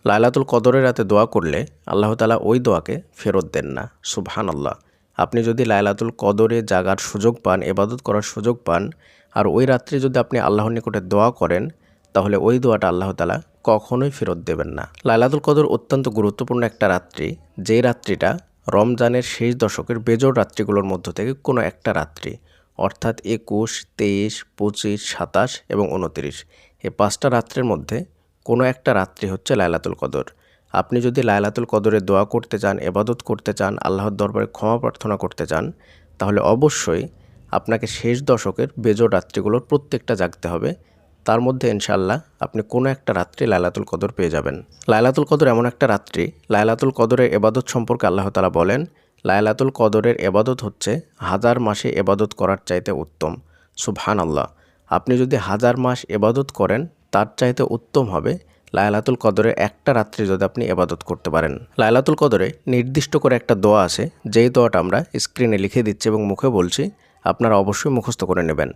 লাইলাতুল কদরের রাতে দোয়া করলে আল্লাহ তাআলা ওই দোয়াকে ফেরত দেন না। সুবহানাল্লাহ। আপনি যদি লাইলাতুল কদরে জাগার সুযোগ পান, ইবাদত করার সুযোগ পান, আর ওই রাত্রে যদি আপনি আল্লাহর নিকটে দোয়া করেন, তাহলে ওই দোয়াটা আল্লাহ তাআলা কখনোই ফেরত দেবেন না। লাইলাতুল কদর অত্যন্ত গুরুত্বপূর্ণ একটা রাত্রি, যেই রাত্রিটা রমজানের শেষ দশকের বেজোড় রাত্রিগুলোর মধ্য থেকে কোনো একটা রাত্রি, অর্থাৎ 21, 23, 25, 27 এবং 29, এই 5টা রাত্রের মধ্যে কোনো একটা রাত্রি হচ্ছে লাইলাতুল কদর। আপনি যদি লাইলাতুল কদরে দোয়া করতে চান, ইবাদত করতে চান, আল্লাহর দরবারে ক্ষমা প্রার্থনা করতে চান, তাহলে অবশ্যই আপনাকে শেষ দশকের বেজোড় রাত্রিগুলোর প্রত্যেকটা জাগতে হবে। তার মধ্যে ইনশাআল্লাহ আপনি কোনো একটা রাত্রি লাইলাতুল কদর পেয়ে যাবেন। লাইলাতুল কদর এমন একটা রাত্রি, লাইলাতুল কদরের ইবাদত সম্পর্কে আল্লাহ তাআলা বলেন, লাইলাতুল কদরের ইবাদত হচ্ছে 1000 মাসে ইবাদত করার চাইতে উত্তম। সুবহানাল্লাহ। আপনি যদি 1000 মাস ইবাদত করেন, তার চাইতে উত্তম হবে লাইলাতুল কদরে একটা রাত্রি যদি আপনি ইবাদত করতে পারেন। লাইলাতুল কদরে নির্দিষ্ট করে একটা দোয়া আছে, যেই দোয়াটা আমরা স্ক্রিনে লিখে দিচ্ছি এবং মুখে বলছি, আপনারা অবশ্যই মুখস্থ করে নেবেন।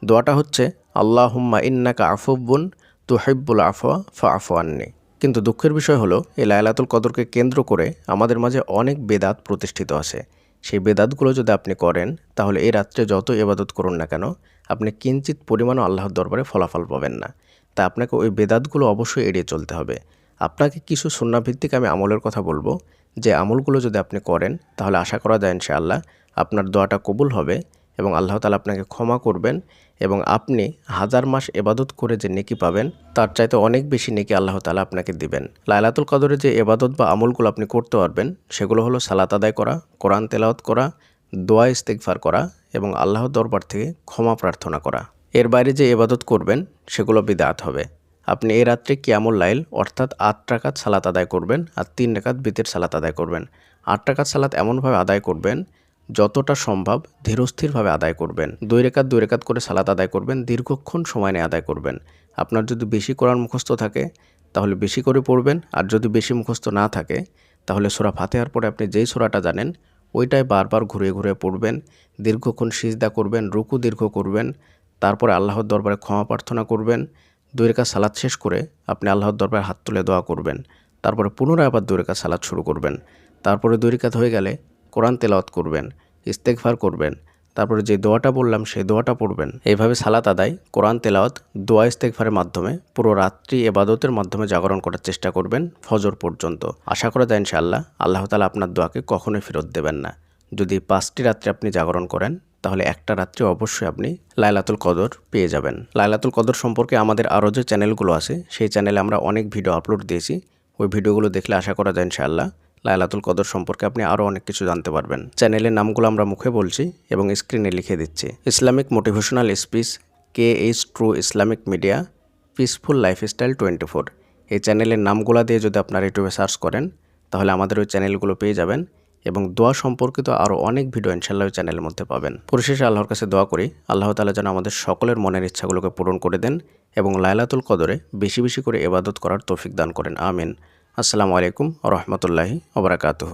দোয়াটা হচ্ছে আল্লাহুম্মা ইন্নাকা আফুব্বুন তুহিব্বুল আফওয়া ফাআফু আন্নি। কিন্তু দুঃখের বিষয় হলো, এই লাইলাতুল কদরকে কেন্দ্র করে আমাদের মাঝে অনেক বেদাত প্রতিষ্ঠিত আছে। সেই বেদাতগুলো যদি আপনি করেন, তাহলে এই রাত্রে যত ইবাদত করুন না কেন, আপনি কিঞ্চিত পরিমাণও আল্লাহর দরবারে ফলাফল পাবেন না। তাই আপনাকে ওই বেদাতগুলো অবশ্যই এড়িয়ে চলতে হবে। আপনাকে কিছু সুন্নাহভিত্তিক আমি আমলের কথা বলবো, যে আমলগুলো যদি আপনি করেন, তাহলে আশা করা যায় ইনশাআল্লাহ আপনার দোয়াটা কবুল হবে এবং আল্লাহ তাআলা আপনাকে ক্ষমা করবেন, এবং আপনি 1000 মাস ইবাদত করে যে নেকি পাবেন, তার চাইতে অনেক বেশি নেকি আল্লাহ তাআলা আপনাকে দিবেন। লাইলাতুল কদরে যে ইবাদত বা আমলগুলো আপনি করতে পারবেন, সেগুলো হলো সালাত আদায় করা, কোরআন তেলাওয়াত করা, দোয়া ইস্তিগফার করা এবং আল্লাহর দরবার থেকে ক্ষমা প্রার্থনা করা। এর বাইরে যে ইবাদত করবেন, সেগুলো বিদআত হবে। আপনি এই রাত্রে কিয়ামুল লাইল অর্থাৎ 8 রাকাত সালাত আদায় করবেন আর 3 রাকাত বিতের সালাত আদায় করবেন। 8 রাকাত সালাত এমনভাবে আদায় করবেন, যতটা সম্ভব ধীরস্থিরভাবে আদায় করবেন। 2 রাকাত করে সালাত আদায় করবেন, দীর্ঘক্ষণ সময় নিয়ে আদায় করবেন। আপনার যদি বেশি কোরআন মুখস্থ থাকে, তাহলে বেশি করে পড়বেন, আর যদি বেশি মুখস্থ না থাকে, তাহলে সূরা ফাতিহার পরে আপনি যেই সূরাটা জানেন, ওইটাই বারবার ঘুরিয়ে ঘুরিয়ে পড়বেন। দীর্ঘক্ষণ সিজদা করবেন, রুকু দীর্ঘ করবেন, তারপরে আল্লাহর দরবারে ক্ষমা প্রার্থনা করবেন। 2 রাকাত সালাত শেষ করে আপনি আল্লাহর দরবারে হাত তুলে দোয়া করবেন। তারপরে পুনরায় আবার 2 রাকাত সালাত শুরু করবেন। তারপরে 2 রাকাত হয়ে গেলে কোরআন তেলাওয়াত করবেন, ইস্তেগফার করবেন, তারপরে যে দোয়াটা বললাম সেই দোয়াটা পড়বেন। এইভাবে সালাত আদায়, কোরআন তেলাওয়াত, দোয়া ইস্তেগফারের মাধ্যমে পুরো রাত্রি ইবাদতের মাধ্যমে জাগরণ করার চেষ্টা করবেন ফজর পর্যন্ত। আশা করা যায় ইনশাআল্লাহ আল্লাহ তাআলা আপনার দোয়াকে কখনোই ফেরত দেবেন না। যদি 5টি রাত্রে আপনি জাগরণ করেন, তাহলে একটা রাত্রে অবশ্যই আপনি লাইলাতুল কদর পেয়ে যাবেন। লাইলাতুল কদর সম্পর্কে আমাদের আরও যে চ্যানেলগুলো আছে, সেই চ্যানেলে আমরা অনেক ভিডিও আপলোড দিয়েছি। ওই ভিডিওগুলো দেখলে আশা করা যায় ইনশাআল্লাহ লাইলাতুল কদর সম্পর্কে আপনি আরও অনেক কিছু জানতে পারবেন। চ্যানেলের নামগুলো আমরা মুখে বলছি এবং স্ক্রিনে লিখে দিচ্ছি। Islamic motivational speech, KH true Islamic media, peaceful lifestyle 24। এই চ্যানেলের নামগুলো দিয়ে যদি আপনারা ইউটিউবে সার্চ করেন, তাহলে আমাদের ওই চ্যানেলগুলো পেয়ে যাবেন এবং দোয়া সম্পর্কিত আরও অনেক ভিডিও ইনশাআল্লাহ ওই চ্যানেলের মধ্যে পাবেন। পরিশেষে আল্লাহর কাছে দোয়া করি, আল্লাহ তাআলা যেন আমাদের সকলের মনের ইচ্ছাগুলোকে পূরণ করে দেন এবং লাইলাতুল কদরে বেশি বেশি করে ইবাদত করার তৌফিক দান করেন। আমিন। আসসালামু আলাইকুম ওয়া রাহমাতুল্লাহি ওয়া বারাকাতুহু।